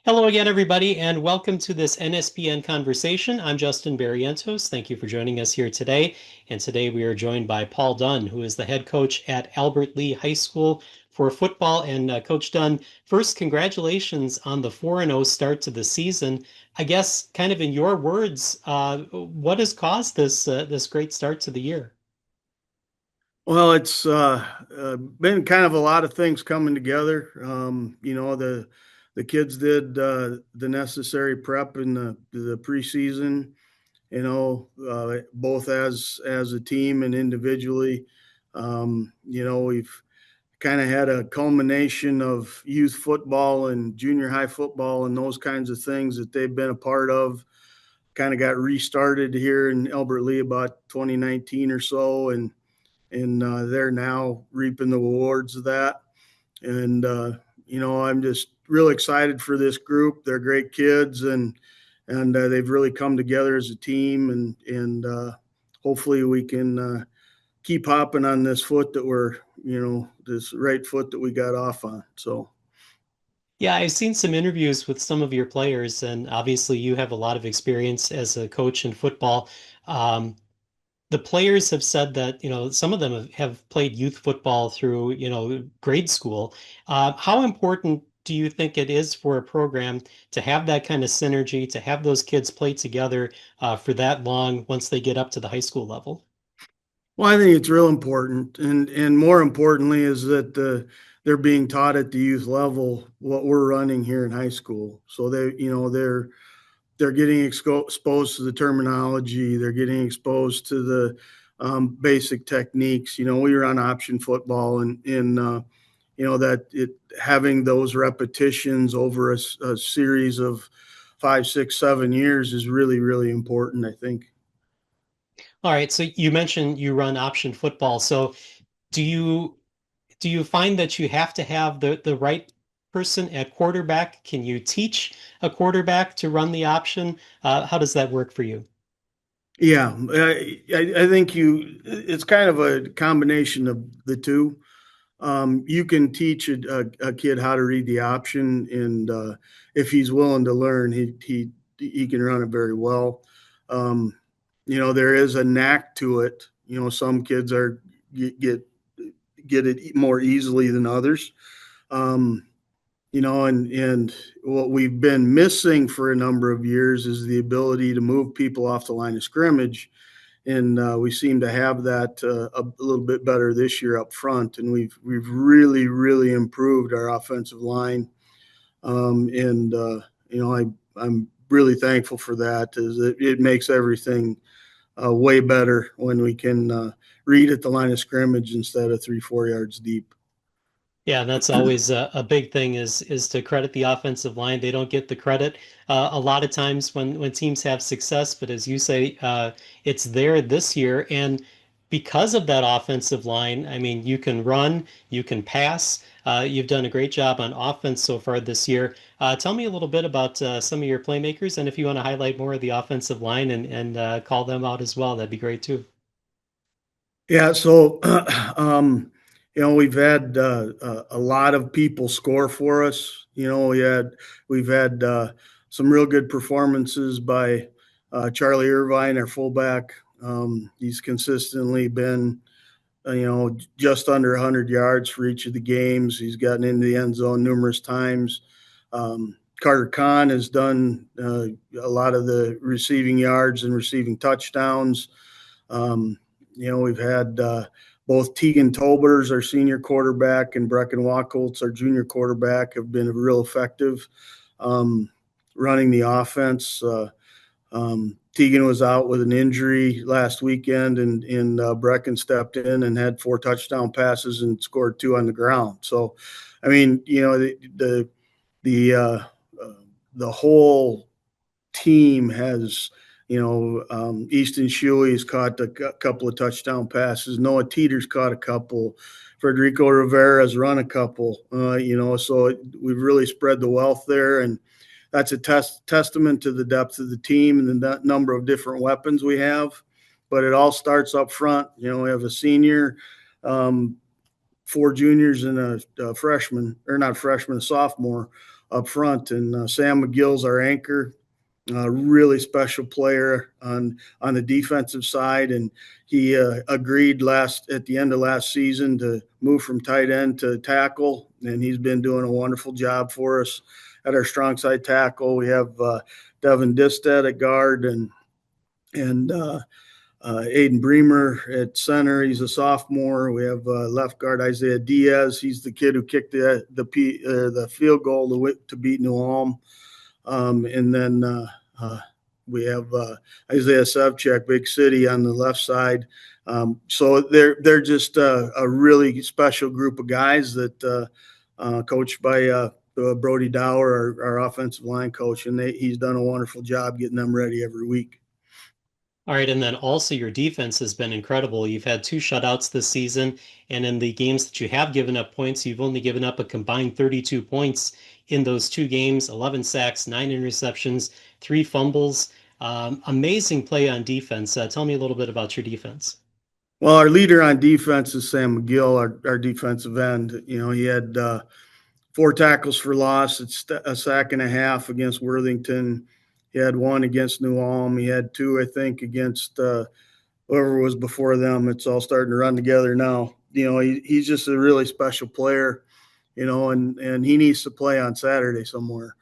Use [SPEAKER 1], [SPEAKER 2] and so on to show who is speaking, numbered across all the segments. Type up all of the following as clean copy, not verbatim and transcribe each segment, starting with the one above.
[SPEAKER 1] Hello again, everybody, and welcome to this NSPN conversation. I'm Justin Barrientos. Thank you for joining us here today. And today we are joined by Paul Dunn, who is the head coach at Albert Lee High School for football. And Coach Dunn, first, congratulations on the 4-0 start to the season. I guess, kind of in your words, what has caused this great start to the year?
[SPEAKER 2] Well, it's been kind of a lot of things coming together. The kids did the necessary prep in the preseason. Both as a team and individually. We've kind of had a culmination of youth football and junior high football and those kinds of things that they've been a part of. Kind of got restarted here in Albert Lee about 2019 or so, and they're now reaping the rewards of that. And I'm just really excited for this group. They're great kids, and they've really come together as a team, and hopefully we can keep hopping on this foot that we're this right foot that we got off on. So.
[SPEAKER 1] Yeah, I've seen some interviews with some of your players, and obviously you have a lot of experience as a coach in football. Um, the players have said that, some of them have played youth football through, grade school. How important do you think it is for a program to have that kind of synergy, to have those kids play together for that long once they get up to the high school level?
[SPEAKER 2] Well, I think it's real important, and more importantly is that they're being taught at the youth level what we're running here in high school. So they're getting exposed to the terminology. They're getting exposed to the basic techniques. We run option football, and that it having those repetitions over a series of 5, 6, 7 years is really, really important, I think.
[SPEAKER 1] All right, so you mentioned you run option football. So do you do you find that you have to have the right person at quarterback? Can you teach a quarterback to run the option? How does that work for you?
[SPEAKER 2] Yeah, I think it's kind of a combination of the two. You can teach a kid how to read the option, and if he's willing to learn, he can run it very well. Um, there is a knack to it. Some kids are get it more easily than others. Um, and what we've been missing for a number of years is the ability to move people off the line of scrimmage, and we seem to have that a little bit better this year up front, and we've really, really improved our offensive line. And I'm really thankful for that, as it makes everything way better when we can read at the line of scrimmage instead of 3, 4 yards deep.
[SPEAKER 1] Yeah, that's always a big thing is to credit the offensive line. They don't get the credit a lot of times when teams have success, but as you say, it's there this year, and because of that offensive line, I mean, you can run, you can pass. You've done a great job on offense so far this year. Tell me a little bit about some of your playmakers, and if you want to highlight more of the offensive line and call them out as well, that'd be great too.
[SPEAKER 2] Yeah, so we've had a lot of people score for us. We've had some real good performances by Charlie Irvine, our fullback. He's consistently been just under 100 yards for each of the games. He's gotten into the end zone numerous times. Carter Kahn has done a lot of the receiving yards and receiving touchdowns. Um, we've had both Tegan Tolbers, our senior quarterback, and Brecken Wacholtz, our junior quarterback, have been real effective um, running the offense. Tegan was out with an injury last weekend, and Brecken stepped in and had 4 touchdown passes and scored 2 on the ground. So, I mean, the the whole team has, Easton Shuey's caught a couple of touchdown passes. Noah Teeter's caught a couple. Federico Rivera's run a couple. So we've really spread the wealth there, and that's a testament to the depth of the team and the number of different weapons we have. But it all starts up front. We have a senior, 4 juniors and a freshman, or not freshman, a sophomore. up front. And Sam McGill's our anchor, really special player on the defensive side, and he agreed at the end of last season to move from tight end to tackle, and he's been doing a wonderful job for us at our strong side tackle. We have Devin Disted at guard, and Aiden Bremer at center. He's a sophomore. We have left guard Isaiah Diaz. He's the kid who kicked the field goal to beat New Ulm. And then we have Isaiah Savchek, Big City, on the left side. So they're just a really special group of guys that coached by Brody Dower, our offensive line coach, and he's done a wonderful job getting them ready every week.
[SPEAKER 1] All right, and then also your defense has been incredible. You've had two shutouts this season, and in the games that you have given up points, you've only given up a combined 32 points in those two games, 11 sacks, 9 interceptions, 3 fumbles. Amazing play on defense. Tell me a little bit about your defense.
[SPEAKER 2] Well, our leader on defense is Sam McGill, our defensive end. He had 4 tackles for loss. It's a sack and a half against Worthington. He had 1 against New Ulm. He had 2, I think, against whoever was before them. It's all starting to run together now. He's just a really special player, and he needs to play on Saturday somewhere.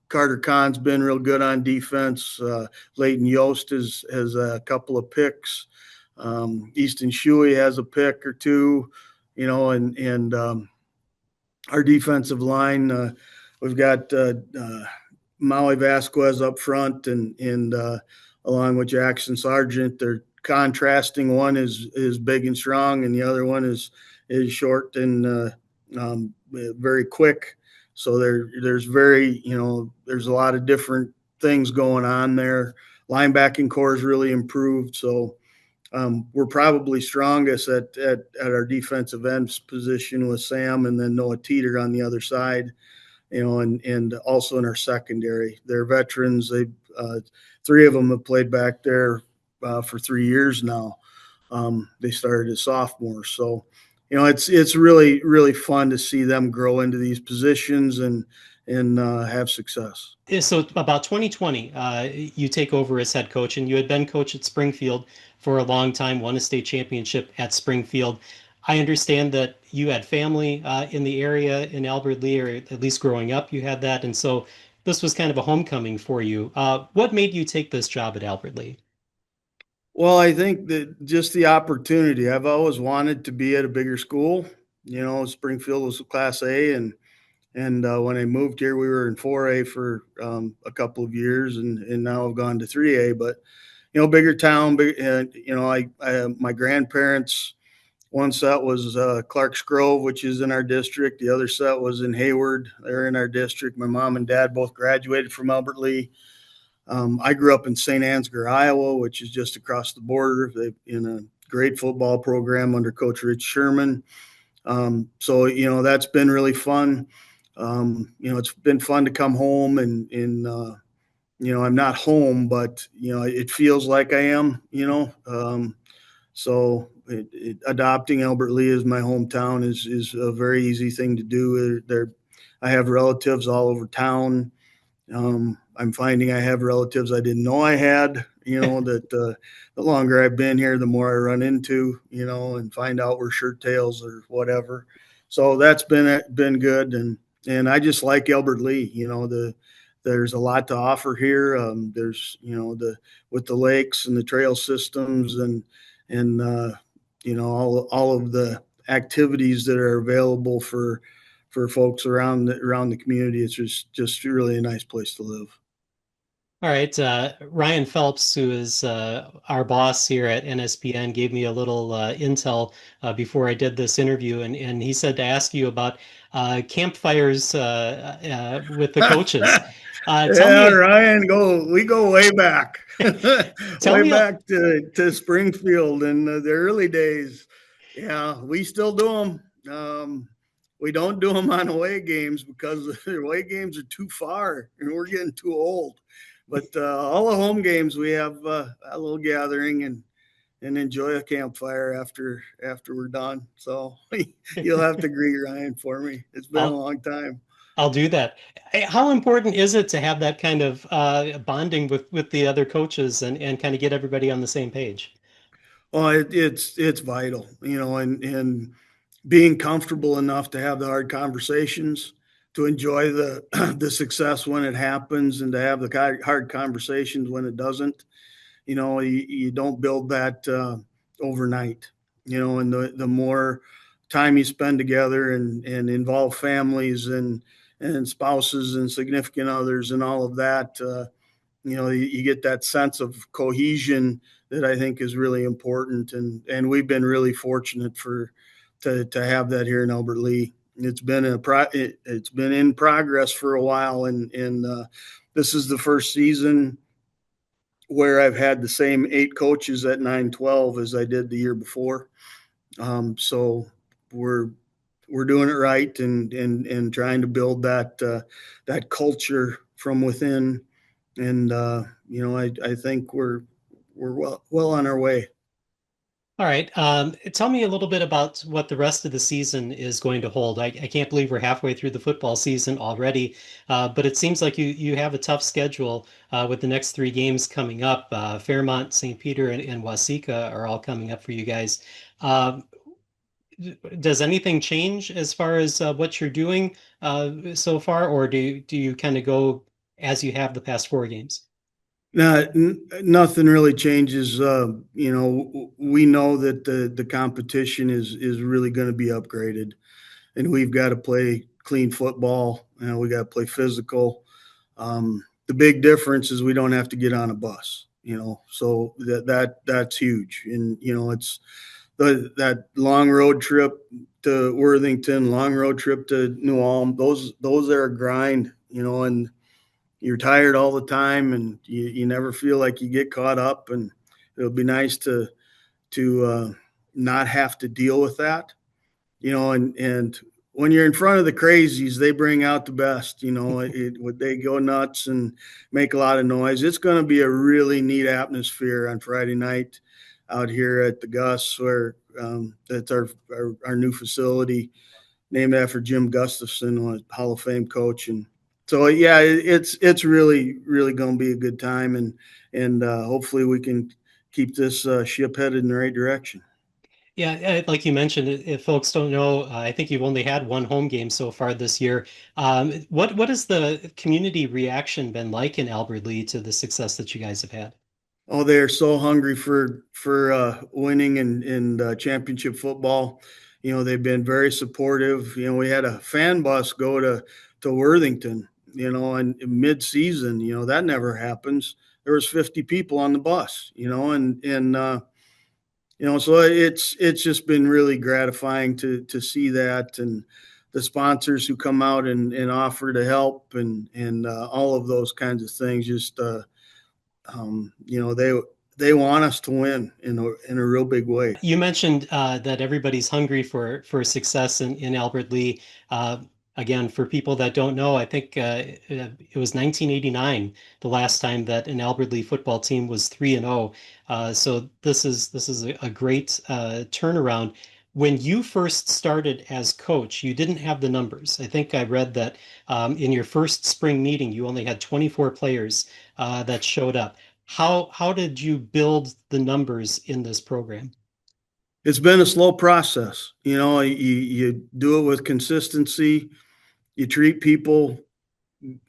[SPEAKER 2] Carter Kahn's been real good on defense. Leighton Yost has a couple of picks. Easton Shuey has a pick or two, and our defensive line, we've got Maui Vasquez up front and along with Jackson Sargent. They're contrasting. One is big and strong, and the other one is short and very quick. So there's there's a lot of different things going on there. Linebacking core has really improved. So we're probably strongest at our defensive ends position with Sam and then Noah Teeter on the other side, and also in our secondary. They're veterans. 3 of them have played back there for 3 years now. They started as sophomores. So, it's really, really fun to see them grow into these positions and have success.
[SPEAKER 1] So about 2020, you take over as head coach, and you had been coach at Springfield for a long time, won a state championship at Springfield. I understand that you had family in the area in Albert Lea, or at least growing up, you had that, and so this was kind of a homecoming for you. What made you take this job at Albert Lea?
[SPEAKER 2] Well, I think that just the opportunity. I've always wanted to be at a bigger school. Springfield was Class A, and when I moved here, we were in 4A for a couple of years, and now I've gone to 3A. But bigger town. My grandparents. One set was Clark's Grove, which is in our district. The other set was in Hayward. They're in our district. My mom and dad both graduated from Albert Lea. I grew up in St. Ansgar, Iowa, which is just across the border. They're in a great football program under Coach Rich Sherman. So that's been really fun. It's been fun to come home and I'm not home, but it feels like I am. So adopting Albert Lea as my hometown is a very easy thing to do. I have relatives all over town. I'm finding I have relatives I didn't know I had, that the longer I've been here, the more I run into, and find out we're shirt tails or whatever. So that's been good. And I just like Albert Lea, there's a lot to offer here. There's, with the lakes and the trail systems and all of the activities that are available for folks around the community. It's just really a nice place to live.
[SPEAKER 1] All right. Ryan Phelps, who is our boss here at NSPN, gave me a little intel before I did this interview, and he said to ask you about campfires with the coaches. Tell
[SPEAKER 2] Yeah,
[SPEAKER 1] me,
[SPEAKER 2] Ryan, we go way back,
[SPEAKER 1] tell
[SPEAKER 2] way
[SPEAKER 1] me,
[SPEAKER 2] back to Springfield in the early days. Yeah, we still do them. We don't do them on away games because the away games are too far and we're getting too old. But all the home games, we have a little gathering and enjoy a campfire after we're done. So you'll have to greet Ryan for me. It's been a
[SPEAKER 1] I'll
[SPEAKER 2] long time.
[SPEAKER 1] I'll do that. How important is it to have that kind of bonding with the other coaches and kind of get everybody on the same page?
[SPEAKER 2] Well, it's vital, and being comfortable enough to have the hard conversations, to enjoy the the success when it happens, and to have the hard conversations when it doesn't. You don't build that overnight. And the more time you spend together and involve families and spouses and significant others and all of that, you get that sense of cohesion that I think is really important. And we've been really fortunate to have that here in Albert Lee. It's been in progress for a while, and this is the first season where I've had the same 8 coaches at 9-12 as I did the year before. So we're we're doing it right, and trying to build that culture from within. And I think we're well on our way.
[SPEAKER 1] All right. Tell me a little bit about what the rest of the season is going to hold. I can't believe we're halfway through the football season already, but it seems like you have a tough schedule with the next three games coming up. Fairmont, St. Peter, and Waseca are all coming up for you guys. Um, does anything change as far as what you're doing so far, or do you kind of go as you have the past four games?
[SPEAKER 2] Nothing really changes. We know that the competition is really going to be upgraded, and we've got to play clean football. We got to play physical. The big difference is we don't have to get on a bus. So that's huge. And it's that long road trip to Worthington, long road trip to New Ulm. Those are a grind. And you're tired all the time, and you never feel like you get caught up. And it'll be nice to not have to deal with that. And when you're in front of the crazies, they bring out the best. They go nuts and make a lot of noise. It's going to be a really neat atmosphere on Friday night out here at the Gus, where that's our new facility, named after Jim Gustafson, a Hall of Fame coach. And so, yeah, it's really going to be a good time, and hopefully we can keep this ship headed in the right direction.
[SPEAKER 1] Yeah, like you mentioned, if folks don't know, I think you've only had one home game so far this year. What has the community reaction been like in Albert Lee to the success that you guys have had?
[SPEAKER 2] Oh, they are so hungry for winning and championship football. They've been very supportive. We had a fan bus go to Worthington. And mid-season, that never happens. There was 50 people on the bus. So it's just been really gratifying to see that, and the sponsors who come out and offer to help, and all of those kinds of things. Just they want us to win in a real big way.
[SPEAKER 1] You mentioned that everybody's hungry for success in Albert Lee. Uh, Again, for people that don't know, I think it was 1989 the last time that an Albert Lee football team was 3-0. So this is a great turnaround. When you first started as coach, you didn't have the numbers. I think I read that in your first spring meeting, you only had 24 players that showed up. How did you build the numbers in this program?
[SPEAKER 2] It's been a slow process. You do it with consistency. You treat people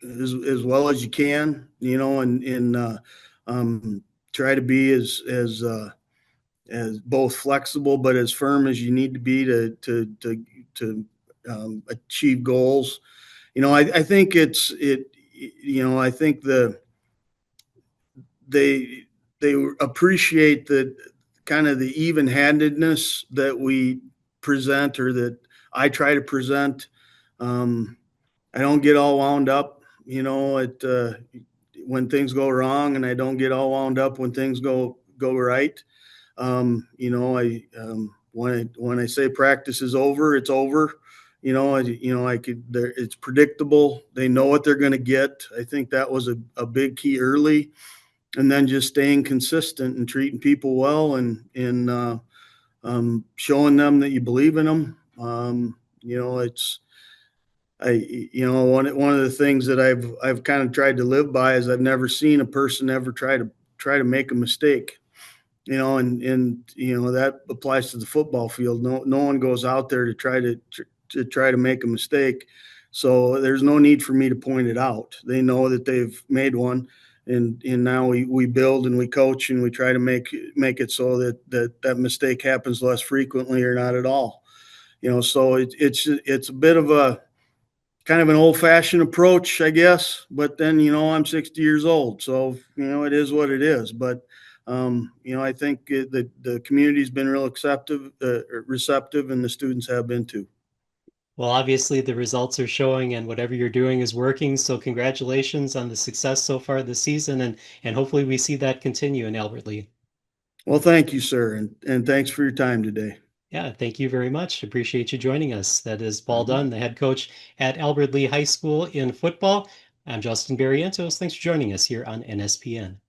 [SPEAKER 2] as well as you can. And try to be as both flexible but as firm as you need to be to achieve goals. I think I think they they appreciate the kind of the even-handedness that we present, or that I try to present. I don't get all wound up, when things go wrong, and I don't get all wound up when things go right. When I say practice is over, it's over. It's predictable. They know what they're going to get. I think that was a big key early. and then just staying consistent and treating people well, and showing them that you believe in them. It's I one of the things that I've kind of tried to live by is I've never seen a person ever try to make a mistake. And that applies to the football field. No one goes out there to try to make a mistake. So there's no need for me to point it out. They know that they've made one, and now we build and we coach and we try to make it so that mistake happens less frequently or not at all. So it's a bit of a kind of an old fashioned approach, I guess. But then, I'm 60 years old. So, it is what it is. But, I think the community's been real receptive, and the students have been too.
[SPEAKER 1] Well, obviously the results are showing and whatever you're doing is working. So congratulations on the success so far this season and hopefully we see that continue in Albert Lee.
[SPEAKER 2] Well, thank you, sir. And thanks for your time today.
[SPEAKER 1] Yeah, thank you very much. Appreciate you joining us. That is Paul
[SPEAKER 2] Mhm.
[SPEAKER 1] Dunn, the head coach at Albert Lee High School in football. I'm Justin Barrientos. Thanks for joining us here on NSPN.